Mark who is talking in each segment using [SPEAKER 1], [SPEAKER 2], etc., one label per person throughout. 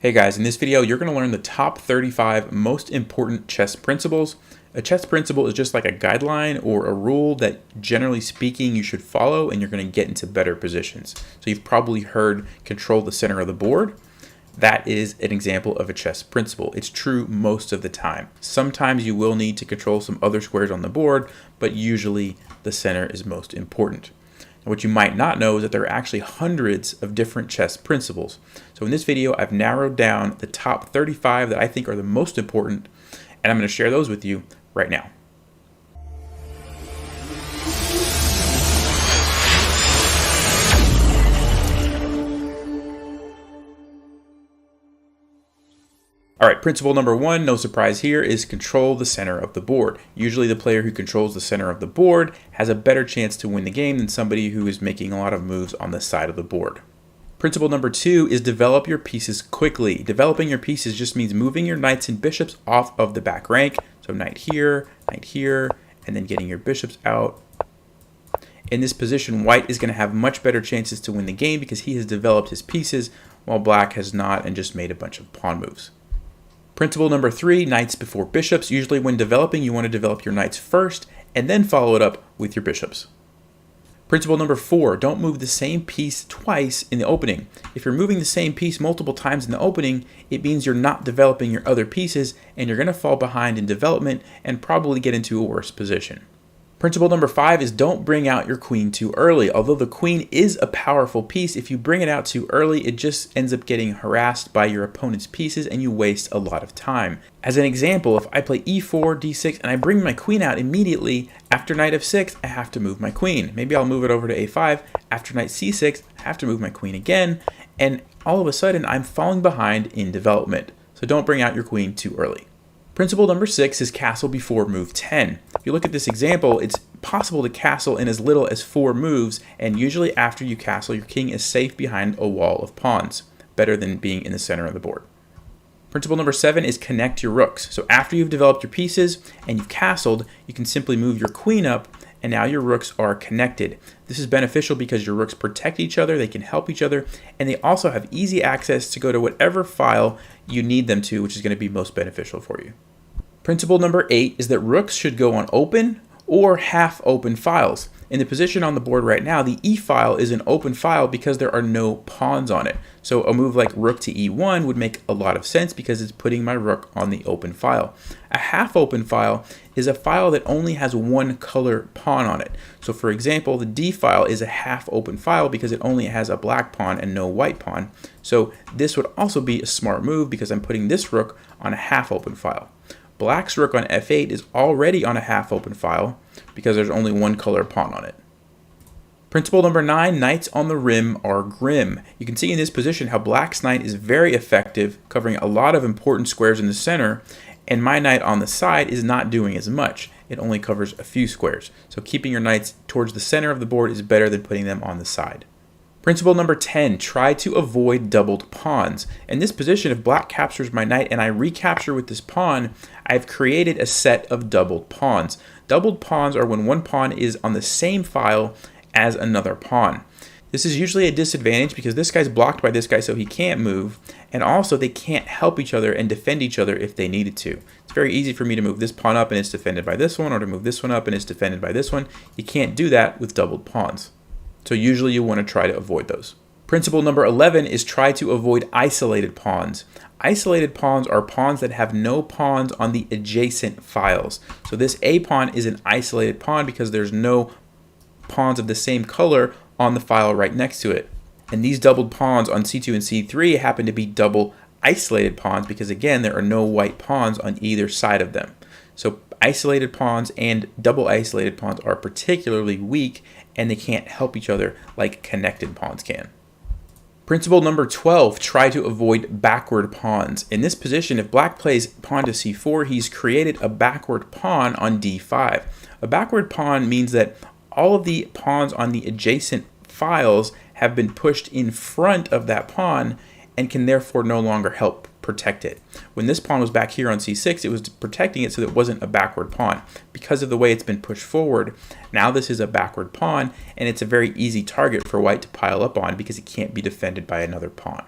[SPEAKER 1] Hey guys, in this video, you're going to learn the top 35 most important chess principles. A chess principle is just like a guideline or a rule that, generally speaking, you should follow and you're going to get into better positions. So you've probably heard control the center of the board. That is an example of a chess principle. It's true most of the time. Sometimes you will need to control some other squares on the board, but usually the center is most important. What you might not know is that there are actually hundreds of different chess principles. So in this video, I've narrowed down the top 35 that I think are the most important, and I'm going to share those with you right now. All right, principle number one, no surprise here, is control the center of the board. Usually the player who controls the center of the board has a better chance to win the game than somebody who is making a lot of moves on the side of the board. Principle number two is develop your pieces quickly. Developing your pieces just means moving your knights and bishops off of the back rank. So knight here, and then getting your bishops out. In this position, white is going to have much better chances to win the game because he has developed his pieces while black has not and just made a bunch of pawn moves. Principle number three, knights before bishops. Usually when developing, you want to develop your knights first and then follow it up with your bishops. Principle number four, don't move the same piece twice in the opening. If you're moving the same piece multiple times in the opening, it means you're not developing your other pieces and you're going to fall behind in development and probably get into a worse position. Principle number five is don't bring out your queen too early. Although the queen is a powerful piece, if you bring it out too early, it just ends up getting harassed by your opponent's pieces and you waste a lot of time. As an example, if I play e4, d6, and I bring my queen out immediately, after knight f6, I have to move my queen. Maybe I'll move it over to a5. After knight c6, I have to move my queen again, and all of a sudden I'm falling behind in development. So don't bring out your queen too early. Principle number six is castle before move 10. If you look at this example, it's possible to castle in as little as 4 moves, and usually after you castle, your king is safe behind a wall of pawns, better than being in the center of the board. Principle number 7 is connect your rooks. So after you've developed your pieces and you've castled, you can simply move your queen up, and now your rooks are connected. This is beneficial because your rooks protect each other, they can help each other, and they also have easy access to go to whatever file you need them to, which is going to be most beneficial for you. Principle number 8 is that rooks should go on open or half open files. In the position on the board right now, the e file is an open file because there are no pawns on it. So a move like rook to e1 would make a lot of sense because it's putting my rook on the open file. A half open file is a file that only has one color pawn on it. So for example, the d file is a half open file because it only has a black pawn and no white pawn. So this would also be a smart move because I'm putting this rook on a half open file. Black's rook on f8 is already on a half open file because there's only one color pawn on it. Principle number 9, knights on the rim are grim. You can see in this position how black's knight is very effective, covering a lot of important squares in the center, and my knight on the side is not doing as much. It only covers a few squares. So keeping your knights towards the center of the board is better than putting them on the side. Principle number 10, try to avoid doubled pawns. In this position, if black captures my knight and I recapture with this pawn, I've created a set of doubled pawns. Doubled pawns are when one pawn is on the same file as another pawn. This is usually a disadvantage because this guy's blocked by this guy so he can't move, and also they can't help each other and defend each other if they needed to. It's very easy for me to move this pawn up and it's defended by this one, or to move this one up and it's defended by this one. You can't do that with doubled pawns. So usually you want to try to avoid those. Principle number 11 is try to avoid isolated pawns. Isolated pawns are pawns that have no pawns on the adjacent files. So this A pawn is an isolated pawn because there's no pawns of the same color on the file right next to it. And these doubled pawns on C2 and C3 happen to be double isolated pawns because again, there are no white pawns on either side of them. So isolated pawns and double isolated pawns are particularly weak and they can't help each other like connected pawns can. Principle number 12, try to avoid backward pawns. In this position, if black plays pawn to c4, he's created a backward pawn on d5. A backward pawn means that all of the pawns on the adjacent files have been pushed in front of that pawn and can therefore no longer help protect it. When this pawn was back here on c6, it was protecting it so that it wasn't a backward pawn. Because of the way it's been pushed forward, now this is a backward pawn, and it's a very easy target for white to pile up on because it can't be defended by another pawn.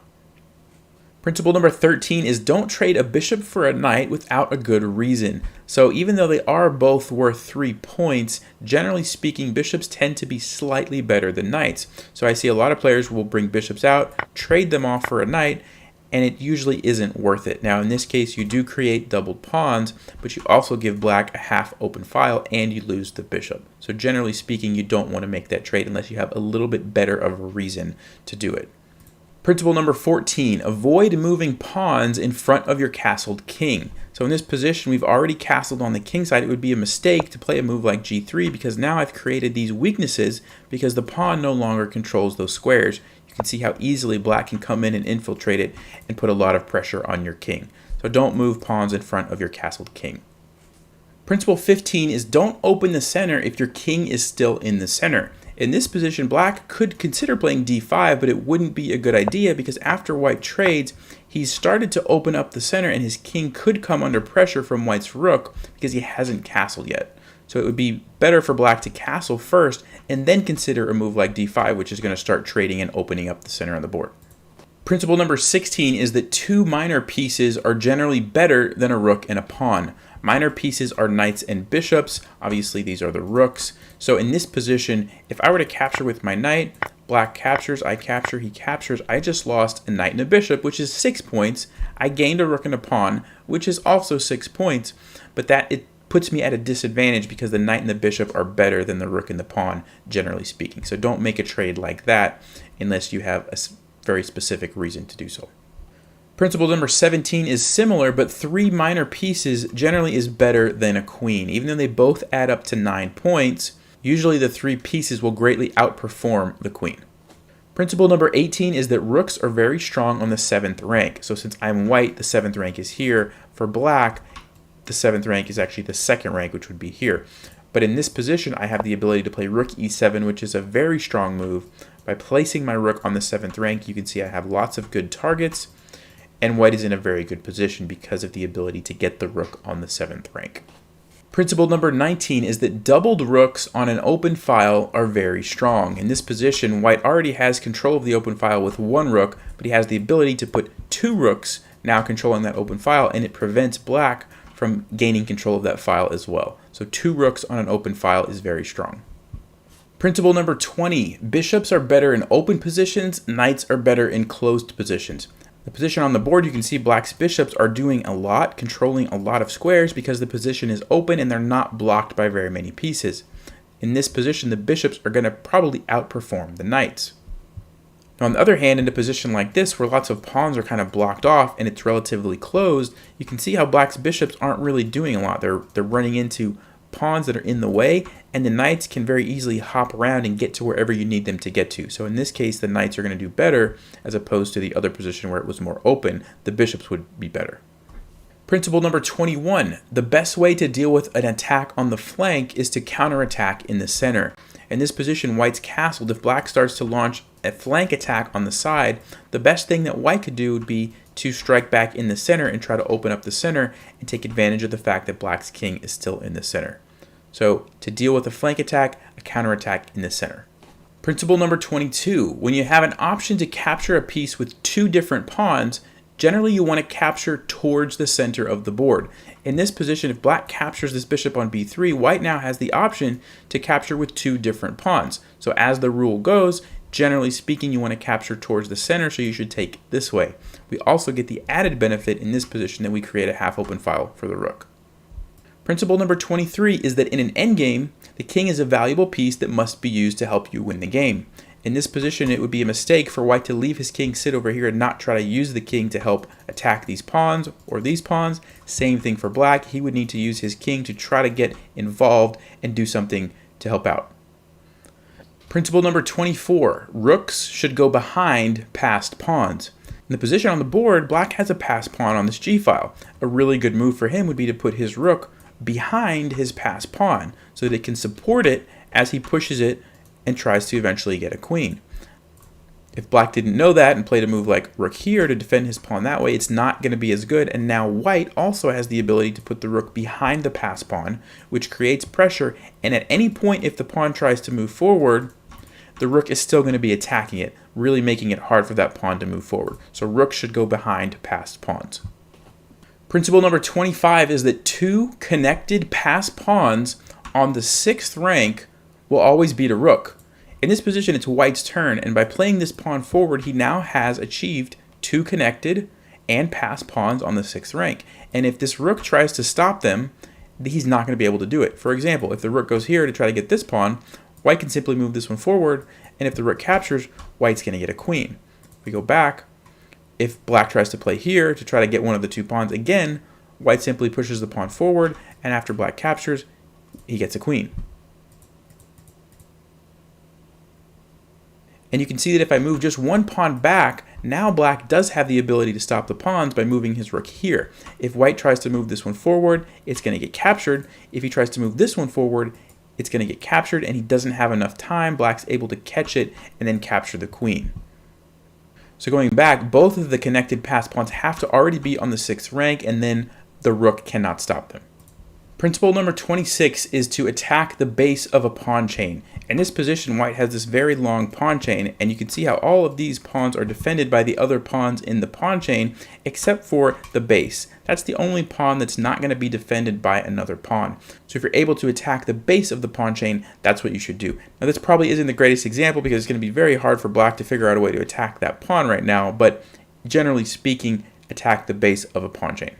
[SPEAKER 1] Principle number 13 is don't trade a bishop for a knight without a good reason. So even though they are both worth 3 points, generally speaking, bishops tend to be slightly better than knights. So I see a lot of players will bring bishops out, trade them off for a knight, and it usually isn't worth it. Now in this case, you do create doubled pawns, but you also give black a half open file and you lose the bishop. So generally speaking, you don't want to make that trade unless you have a little bit better of a reason to do it. Principle number 14, avoid moving pawns in front of your castled king. So in this position, we've already castled on the king side. It would be a mistake to play a move like g3 because now I've created these weaknesses because the pawn no longer controls those squares. You can see how easily black can come in and infiltrate it and put a lot of pressure on your king. So don't move pawns in front of your castled king. Principle 15 is don't open the center if your king is still in the center. In this position, black could consider playing d5, but it wouldn't be a good idea because after white trades, he's started to open up the center and his king could come under pressure from white's rook because he hasn't castled yet. So it would be better for black to castle first and then consider a move like d5, which is going to start trading and opening up the center of the board. Principle number 16 is that two minor pieces are generally better than a rook and a pawn. Minor pieces are knights and bishops. Obviously, these are the rooks. So in this position, if I were to capture with my knight, black captures, I capture, he captures, I just lost a knight and a bishop, which is 6 points. I gained a rook and a pawn, which is also 6 points, but it puts me at a disadvantage because the knight and the bishop are better than the rook and the pawn, generally speaking. So don't make a trade like that unless you have a very specific reason to do so. Principle number 17 is similar, but 3 minor pieces generally is better than a queen. Even though they both add up to 9 points, usually the 3 pieces will greatly outperform the queen. Principle number 18 is that rooks are very strong on the 7th rank. So since I'm white, the 7th rank is here. For black, the 7th rank is actually the 2nd rank, which would be here. But in this position, I have the ability to play rook e7, which is a very strong move. By placing my rook on the 7th rank, you can see I have lots of good targets. And white is in a very good position because of the ability to get the rook on the 7th rank. Principle number 19 is that doubled rooks on an open file are very strong. In this position, white already has control of the open file with 1 rook, but he has the ability to put 2 rooks now controlling that open file, and it prevents black from gaining control of that file as well. So 2 rooks on an open file is very strong. Principle number 20, bishops are better in open positions, knights are better in closed positions. The position on the board, you can see black's bishops are doing a lot, controlling a lot of squares because the position is open and they're not blocked by very many pieces. In this position, the bishops are going to probably outperform the knights. Now, on the other hand, in a position like this, where lots of pawns are kind of blocked off and it's relatively closed, you can see how black's bishops aren't really doing a lot. They're running into pawns that are in the way, and the knights can very easily hop around and get to wherever you need them to get to. So in this case, the knights are going to do better as opposed to the other position where it was more open. The bishops would be better. Principle number 21, the best way to deal with an attack on the flank is to counterattack in the center. In this position, white's castled. If black starts to launch a flank attack on the side, the best thing that white could do would be to strike back in the center and try to open up the center and take advantage of the fact that black's king is still in the center. So to deal with a flank attack, a counterattack in the center. Principle number 22, when you have an option to capture a piece with 2 different pawns, generally you want to capture towards the center of the board. In this position, if black captures this bishop on b3, white now has the option to capture with 2 different pawns. So as the rule goes, generally speaking, you want to capture towards the center, so you should take this way. We also get the added benefit in this position that we create a half open file for the rook. Principle number 23 is that in an endgame, the king is a valuable piece that must be used to help you win the game. In this position, it would be a mistake for white to leave his king sit over here and not try to use the king to help attack these pawns or these pawns. Same thing for black. He would need to use his king to try to get involved and do something to help out. Principle number 24, rooks should go behind passed pawns. In the position on the board, black has a passed pawn on this g-file. A really good move for him would be to put his rook behind his passed pawn so that it can support it as he pushes it and tries to eventually get a queen. If black didn't know that and played a move like rook here to defend his pawn that way, it's not going to be as good, and now white also has the ability to put the rook behind the passed pawn, which creates pressure, and at any point if the pawn tries to move forward, the rook is still going to be attacking it, really making it hard for that pawn to move forward. So rook should go behind passed pawns. Principle number 25 is that two connected passed pawns on the 6th rank will always beat a rook. In this position, it's white's turn, and by playing this pawn forward, he now has achieved two connected and passed pawns on the 6th rank. And if this rook tries to stop them, he's not going to be able to do it. For example, if the rook goes here to try to get this pawn, white can simply move this one forward, and if the rook captures, white's going to get a queen. If we go back, if black tries to play here to try to get one of the two pawns again, white simply pushes the pawn forward, and after black captures, he gets a queen. And you can see that if I move just one pawn back, now black does have the ability to stop the pawns by moving his rook here. If white tries to move this one forward, it's going to get captured. If he tries to move this one forward, it's going to get captured, and he doesn't have enough time. Black's able to catch it and then capture the queen. So going back, both of the connected passed pawns have to already be on the 6th rank, and then the rook cannot stop them. Principle number 26 is to attack the base of a pawn chain. In this position, white has this very long pawn chain, and you can see how all of these pawns are defended by the other pawns in the pawn chain, except for the base. That's the only pawn that's not going to be defended by another pawn. So if you're able to attack the base of the pawn chain, that's what you should do. Now this probably isn't the greatest example because it's going to be very hard for black to figure out a way to attack that pawn right now, but generally speaking, attack the base of a pawn chain.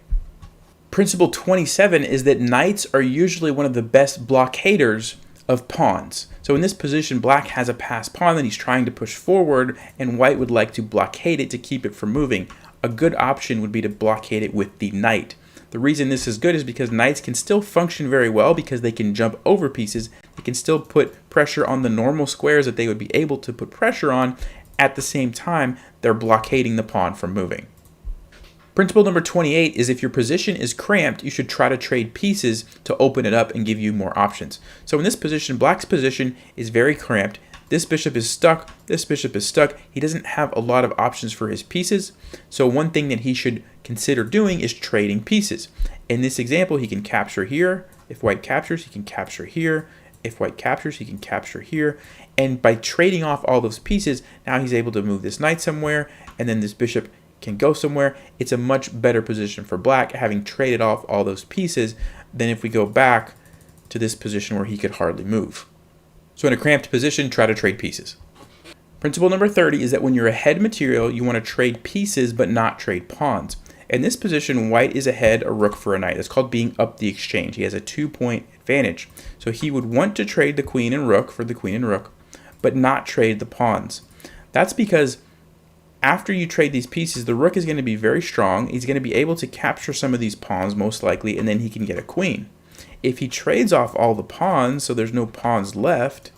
[SPEAKER 1] Principle 27 is that knights are usually one of the best blockaders of pawns. So in this position, black has a passed pawn that he's trying to push forward, and white would like to blockade it to keep it from moving. A good option would be to blockade it with the knight. The reason this is good is because knights can still function very well because they can jump over pieces. They can still put pressure on the normal squares that they would be able to put pressure on. At the same time, they're blockading the pawn from moving. Principle number 28 is if your position is cramped, you should try to trade pieces to open it up and give you more options. So in this position, black's position is very cramped. This bishop is stuck. This bishop is stuck. He doesn't have a lot of options for his pieces. So one thing that he should consider doing is trading pieces. In this example, he can capture here. If white captures, he can capture here. If white captures, he can capture here. And by trading off all those pieces, now he's able to move this knight somewhere, and then this bishop can go somewhere. It's a much better position for black, having traded off all those pieces, than if we go back to this position where he could hardly move. So in a cramped position, try to trade pieces. Principle number 30 is that when you're ahead material, you want to trade pieces but not trade pawns. In this position, white is ahead a rook for a knight. That's called being up the exchange. He has a 2-point advantage. So he would want to trade the queen and rook for the queen and rook, but not trade the pawns. That's because after you trade these pieces, the rook is going to be very strong. He's going to be able to capture some of these pawns most likely, and then he can get a queen. If he trades off all the pawns, so there's no pawns left,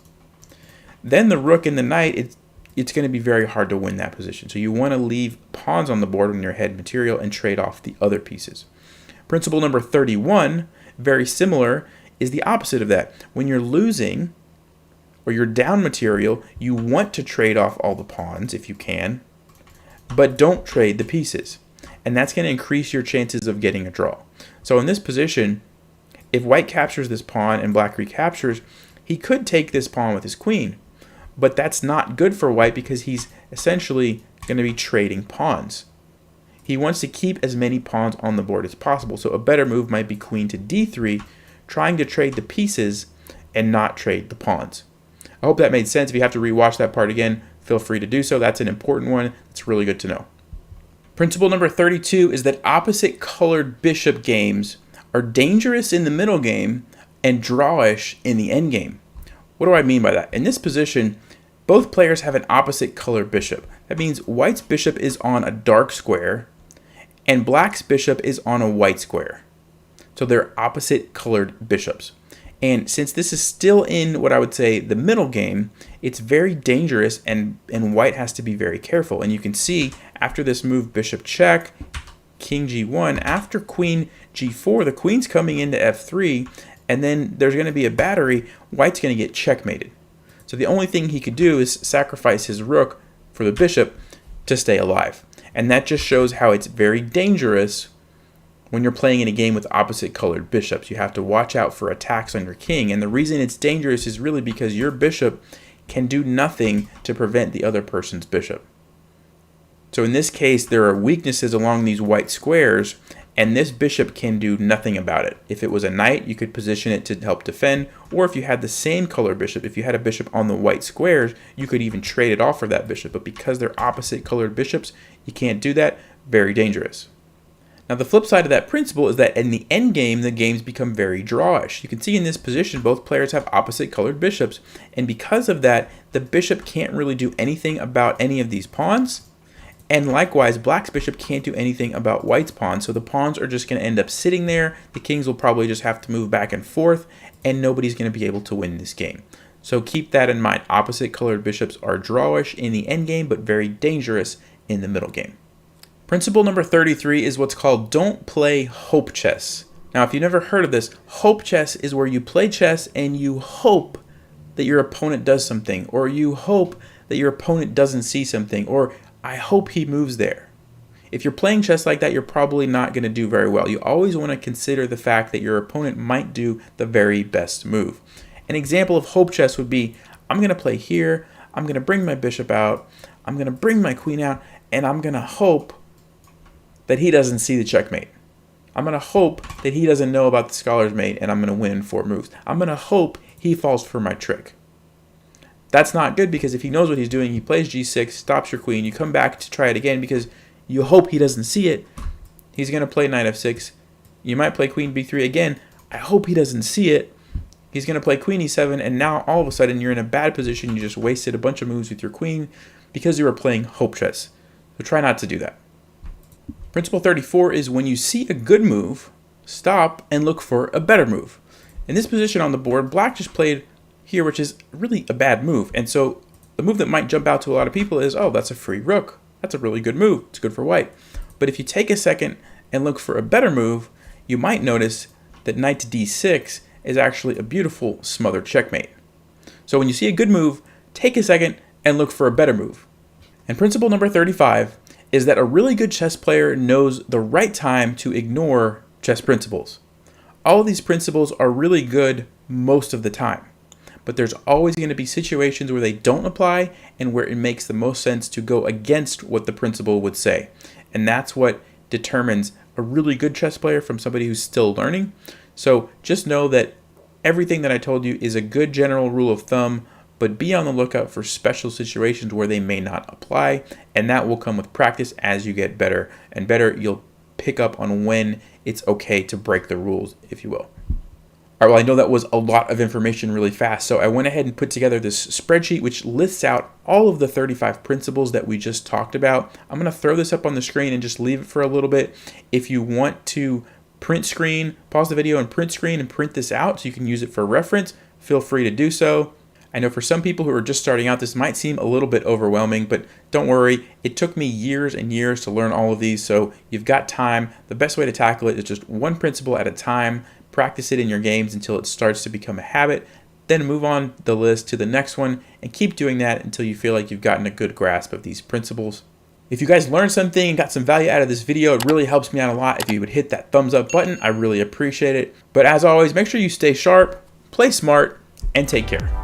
[SPEAKER 1] then the rook and the knight, it's going to be very hard to win that position. So you want to leave pawns on the board when you're ahead material and trade off the other pieces. Principle number 31, very similar, is the opposite of that. When you're losing or you're down material, you want to trade off all the pawns if you can, but don't trade the pieces. And that's going to increase your chances of getting a draw. So in this position, if white captures this pawn and black recaptures, he could take this pawn with his queen. But that's not good for white because he's essentially going to be trading pawns. He wants to keep as many pawns on the board as possible. So a better move might be queen to d3, trying to trade the pieces and not trade the pawns. I hope that made sense. If you have to rewatch that part again, feel free to do so. That's an important one. It's really good to know. Principle number 32 is that opposite colored bishop games are dangerous in the middle game and drawish in the end game. What do I mean by that? In this position, both players have an opposite colored bishop. That means white's bishop is on a dark square and black's bishop is on a white square. So they're opposite colored bishops. And since this is still in what I would say the middle game, it's very dangerous and white has to be very careful. And you can see after this move bishop check, king g1, after queen g4, the queen's coming into f3, and then there's going to be a battery, white's going to get checkmated. So the only thing he could do is sacrifice his rook for the bishop to stay alive. And that just shows how it's very dangerous when you're playing in a game with opposite colored bishops. You have to watch out for attacks on your king. And the reason it's dangerous is really because your bishop can do nothing to prevent the other person's bishop. So in this case, there are weaknesses along these white squares, and this bishop can do nothing about it. If it was a knight, you could position it to help defend, or if you had the same color bishop, if you had a bishop on the white squares, you could even trade it off for that bishop. But because they're opposite colored bishops, you can't do that. Very dangerous. Now the flip side of that principle is that in the endgame, the games become very drawish. You can see in this position, both players have opposite colored bishops, and because of that, the bishop can't really do anything about any of these pawns. And likewise, black's bishop can't do anything about white's pawn, so the pawns are just going to end up sitting there. The kings will probably just have to move back and forth, and nobody's going to be able to win this game. So keep that in mind. Opposite colored bishops are drawish in the endgame, but very dangerous in the middle game. Principle number 33 is what's called don't play hope chess. Now, if you've never heard of this, hope chess is where you play chess and you hope that your opponent does something, or you hope that your opponent doesn't see something, or I hope he moves there. If you're playing chess like that, you're probably not going to do very well. You always want to consider the fact that your opponent might do the very best move. An example of hope chess would be, I'm going to play here, I'm going to bring my bishop out, I'm going to bring my queen out, and I'm going to hope that he doesn't see the checkmate. I'm going to hope that he doesn't know about the scholar's mate, and I'm going to win in 4 moves. I'm going to hope he falls for my trick. That's not good, because if he knows what he's doing, he plays g6, stops your queen, you come back to try it again because you hope he doesn't see it. He's going to play knight f6. You might play queen b3 again. I hope he doesn't see it. He's going to play queen e7, and now all of a sudden you're in a bad position. You just wasted a bunch of moves with your queen because you were playing hope chess. So try not to do that. Principle 34 is when you see a good move, stop and look for a better move. In this position on the board, black just played here, which is really a bad move. And so the move that might jump out to a lot of people is, oh, that's a free rook. That's a really good move. It's good for white. But if you take a second and look for a better move, you might notice that knight to d6 is actually a beautiful smothered checkmate. So when you see a good move, take a second and look for a better move. And principle number 35 is that a really good chess player knows the right time to ignore chess principles. All of these principles are really good most of the time, but there's always going to be situations where they don't apply and where it makes the most sense to go against what the principle would say. And that's what determines a really good chess player from somebody who's still learning. So just know that everything that I told you is a good general rule of thumb, but be on the lookout for special situations where they may not apply, and that will come with practice. As you get better and better, you'll pick up on when it's okay to break the rules, if you will. All right, well, I know that was a lot of information really fast, so I went ahead and put together this spreadsheet which lists out all of the 35 principles that we just talked about. I'm going to throw this up on the screen and just leave it for a little bit. If you want to print screen, pause the video and print screen and print this out so you can use it for reference, feel free to do so. I know for some people who are just starting out, this might seem a little bit overwhelming, but don't worry. It took me years and years to learn all of these, so you've got time. The best way to tackle it is just one principle at a time. Practice it in your games until it starts to become a habit. Then move on the list to the next one and keep doing that until you feel like you've gotten a good grasp of these principles. If you guys learned something and got some value out of this video, it really helps me out a lot if you would hit that thumbs up button. I really appreciate it. But as always, make sure you stay sharp, play smart, and take care.